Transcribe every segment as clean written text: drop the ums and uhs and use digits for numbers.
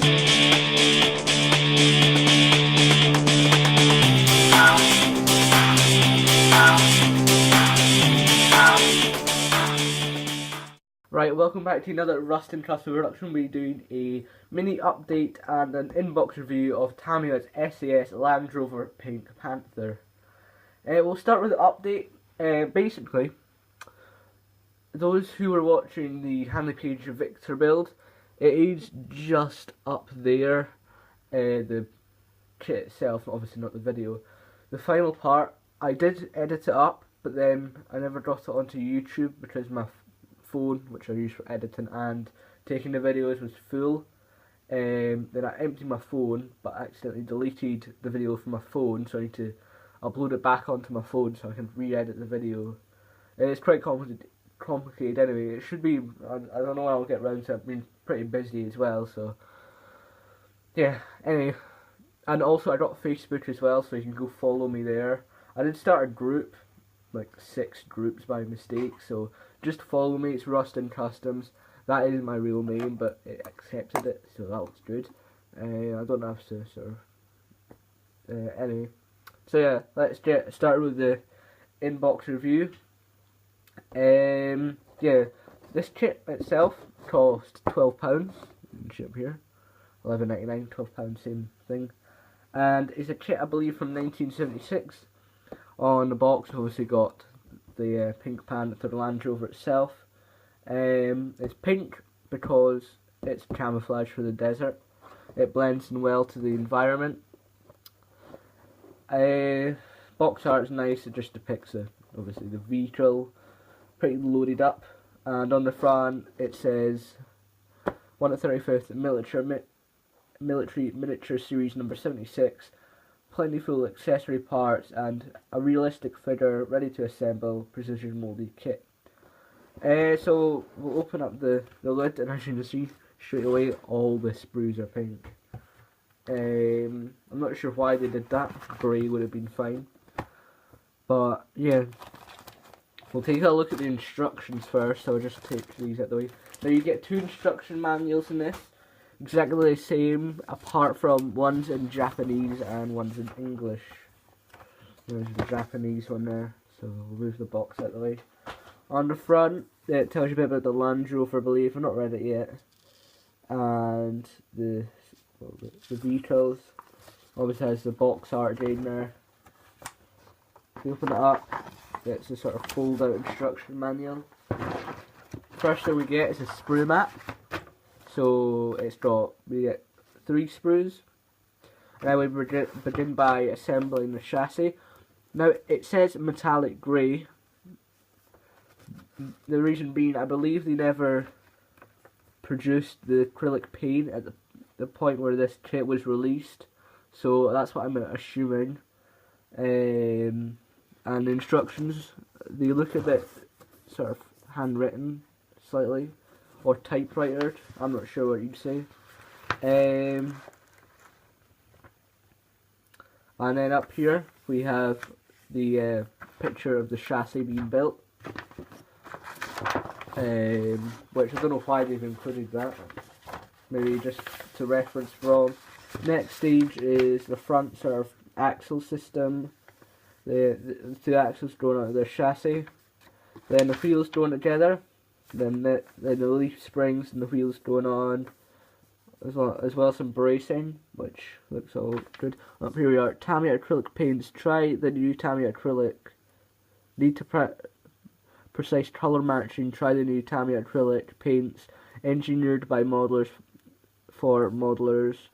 Right, welcome back to another Rust and Trust production. We're doing a mini update and an inbox review of Tamiya's S.A.S. Land Rover Pink Panther. We'll start with the update. Basically, those who were watching the Handley Page Victor build, it is just up there. The kit itself, obviously not the video. The final part, I did edit it up, but then I never dropped it onto YouTube because my phone, which I use for editing and taking the videos, was full. Then I emptied my phone, but accidentally deleted the video from my phone, so I need to upload it back onto my phone so I can re-edit the video. It's quite complicated anyway. It should be, I don't know when I'll get round to it. I've been pretty busy as well, so yeah, anyway. And also I got Facebook as well, so you can go follow me there. I did start a group, like 6 groups by mistake, so just follow me. It's Rust and Customs. That is my real name, but it accepted it, so that looks good. I don't have to sort of anyway. So yeah, let's get started with the inbox review. Yeah, this kit itself cost £12. Ship here, £11.99, £12, same thing. And it's a kit I believe from 1976. On the box, obviously got the Pink Panther, the Land Rover itself. It's pink because it's camouflage for the desert. It blends in well to the environment. Box art is nice. It just depicts obviously the vehicle, pretty loaded up. And on the front it says 1/35th Military Miniature Series number 76. Plentiful accessory parts and a realistic figure ready to assemble, precision molded kit. So we'll open up the lid, and as you can see straight away, all the sprues are pink. I'm not sure why they did that. Grey would have been fine, but yeah, we'll take a look at the instructions first. So I'll just take these out the way. Now you get 2 instruction manuals in this. Exactly the same, apart from one's in Japanese and one's in English. There's the Japanese one there, so we'll move the box out of the way. On the front, it tells you a bit about the Land Rover, I believe. I've not read it yet. And the vehicles. Obviously has the box art in there. If you open it up, it's a sort of fold out instruction manual. First thing we get is a sprue mat. So we get 3 sprues, and then we begin by assembling the chassis. Now it says metallic grey. The reason being, I believe they never produced the acrylic paint at the point where this kit was released, so that's what I'm assuming. And the instructions, they look a bit sort of handwritten, slightly. Or typewriter, I'm not sure what you'd say. And then up here we have the picture of the chassis being built, which I don't know why they've included that. Maybe just to reference from. Next stage is the front sort of axle system. The 2 axles going onto the chassis. Then the wheels going together. Then the leaf springs and the wheels going on, as well as some bracing, which looks all good. Up here we are, Tamiya acrylic paints. Try the new Tamiya acrylic. Need to precise colour matching. Try the new Tamiya acrylic paints, engineered by modelers for modelers.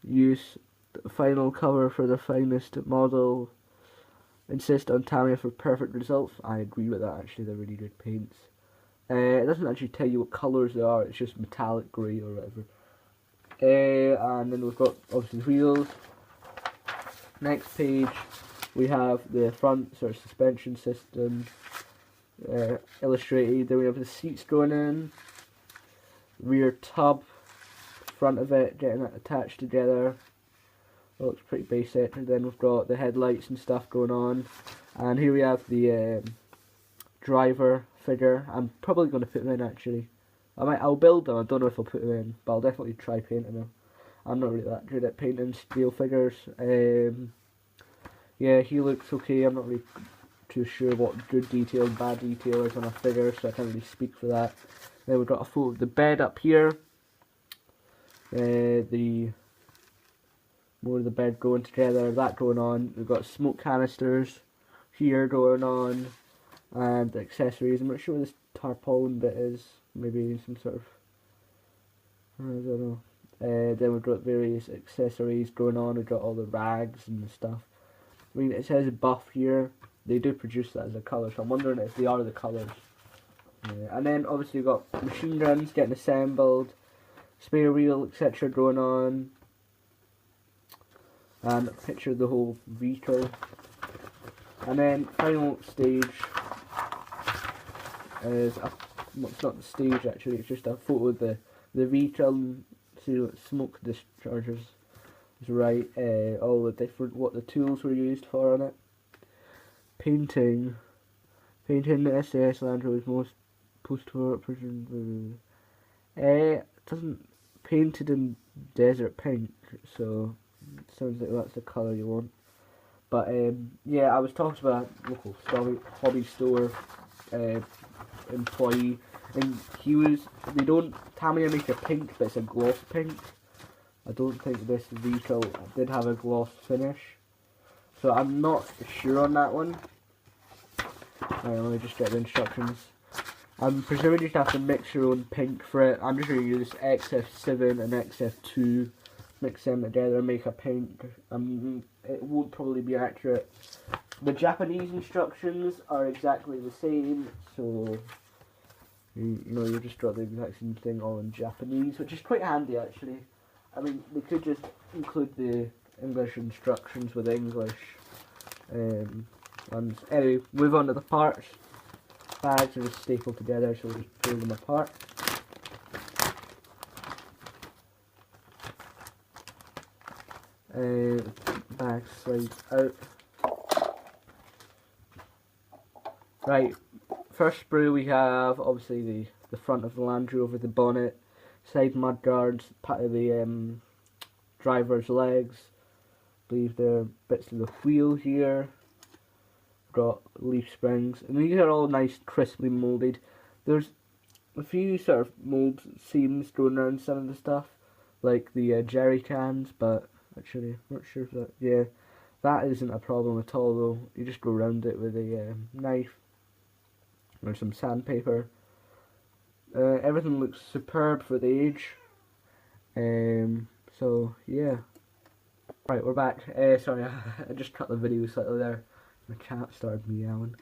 Use the final cover for the finest model. Insist on Tamiya for perfect results. I agree with that. Actually, they're really good paints. It doesn't actually tell you what colours they are, it's just metallic grey or whatever. And then we've got obviously the wheels. Next page we have the front sort of suspension system illustrated. Then we have the seats going in, rear tub, front of it, getting it attached together. It looks pretty basic. And then we've got the headlights and stuff going on. And here we have the driver figure. I'm probably going to put him in actually. I'll build them, I don't know if I'll put him in, but I'll definitely try painting them. I'm not really that good at painting steel figures. Yeah, he looks okay. I'm not really too sure what good detail and bad detail is on a figure, so I can't really speak for that. Then we've got a photo of the bed up here. The more of the bed going together, that going on. We've got smoke canisters here going on, and accessories. I'm not sure what this tarpaulin bit is. Maybe some sort of, I don't know. Then we've got various accessories going on. We've got all the rags and stuff. I mean, it says buff here. They do produce that as a colour, so I'm wondering if they are the colours. And then obviously we've got machine guns getting assembled, spare wheel, etc. going on, and a picture of the whole vehicle. And then final stage is well, it's not the stage actually. It's just a photo of the vehicle. See what smoke discharges is right. All the different what the tools were used for on it. Painting the S.A.S. Land Rover's most post-war version. Doesn't painted in desert pink, so it sounds like that's the colour you want. But yeah, I was talking to a local hobby store employee, and they don't Tamiya make a pink, but it's a gloss pink. I don't think this vehicle did have a gloss finish, so I'm not sure on that one. Let me just get the instructions. I'm presuming you just have to mix your own pink for it. I'm just going to use XF7 and XF2, mix them together and make a pink. It won't probably be accurate. The Japanese instructions are exactly the same, so you know you just got the exact same thing all in Japanese, which is quite handy actually. I mean, they could just include the English instructions with English. And anyway, move on to the parts. Bags are just stapled together, so we'll just pull them apart. Bag slides out. Right, first sprue we have obviously the front of the Land Rover, the bonnet, side mudguards, part of the driver's legs. I believe there are bits of the wheel here. Got leaf springs, and these are all nice crisply moulded. There's a few sort of mould seams going around some of the stuff, like the jerry cans, but actually I'm not sure if that, yeah, that isn't a problem at all though. You just go around it with a knife or some sandpaper. Everything looks superb for the age. So yeah. Right, we're back. Sorry, I just cut the video slightly there. My cat started meowing.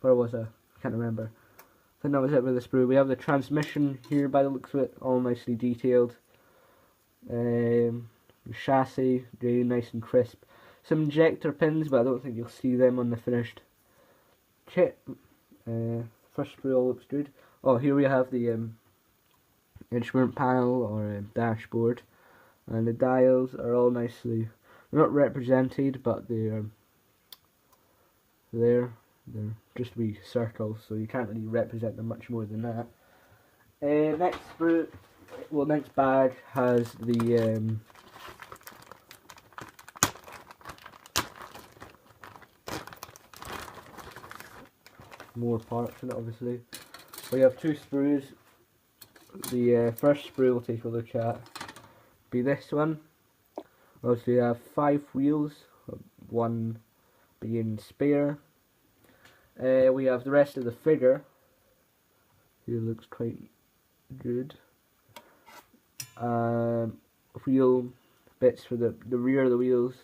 Where was I? Can't remember. I think that was it with the sprue. We have the transmission here by the looks of it, all nicely detailed. The chassis, really nice and crisp. Some injector pins, but I don't think you'll see them on the finished kit. First sprue all looks good. Oh, here we have the instrument panel or dashboard, and the dials are all nicely. They're not represented, but they're just wee circles, so you can't really represent them much more than that. Next sprue, well, next bag has the more parts in it. Obviously, we have two sprues. The first sprue we'll take a look at be this one. Also, we have 5 wheels, one being spare. We have the rest of the figure. Here looks quite good. Wheel bits for the rear of the wheels.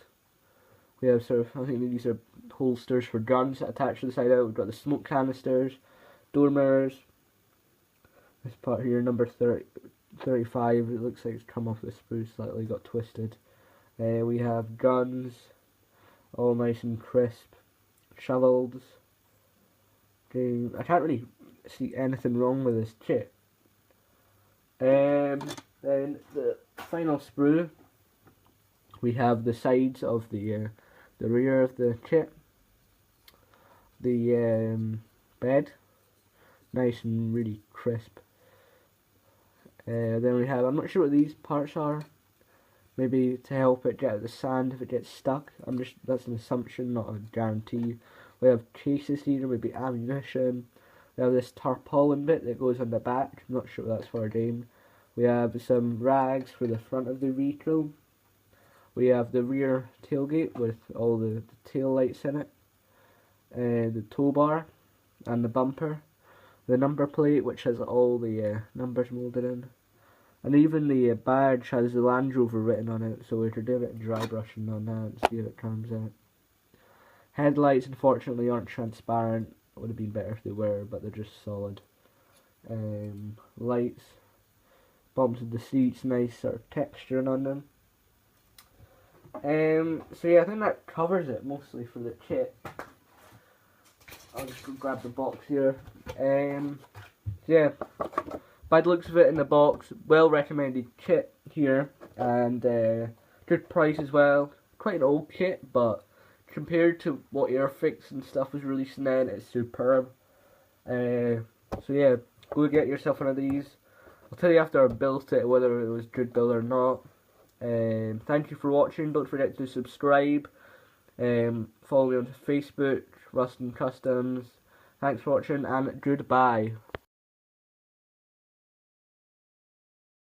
We have sort of, I think these are holsters for guns attached to the side out. We've got the smoke canisters, door mirrors. This part here, number 35, it looks like it's come off the sprue slightly, got twisted. We have guns, all nice and crisp, shovels. I can't really see anything wrong with this kit. Then the final sprue, we have the sides of the rear of the kit, the bed, nice and really crisp. Then we have, I'm not sure what these parts are. Maybe to help it get out of the sand if it gets stuck. That's an assumption, not a guarantee. We have cases here, maybe ammunition. We have this tarpaulin bit that goes on the back. I'm not sure what that's for again. We have some rags for the front of the vehicle. We have the rear tailgate with all the tail lights in it. The tow bar and the bumper. The number plate, which has all the numbers moulded in. And even the badge has the Land Rover written on it, so we could do a bit of dry brushing on that and see how it comes out. Headlights unfortunately aren't transparent. It would have been better if they were, but they're just solid. Lights, bumps of the seats, nice sort of texturing on them. So yeah, I think that covers it mostly for the kit. I'll just go grab the box here. So yeah, by the looks of it in the box, well recommended kit here, and good price as well. Quite an old kit, but compared to what Airfix and stuff was releasing then, it's superb. So yeah, go get yourself one of these. I'll tell you after I built it whether it was good build or not. Thank you for watching. Don't forget to subscribe. Follow me on Facebook, Rustin Customs. Thanks for watching and goodbye.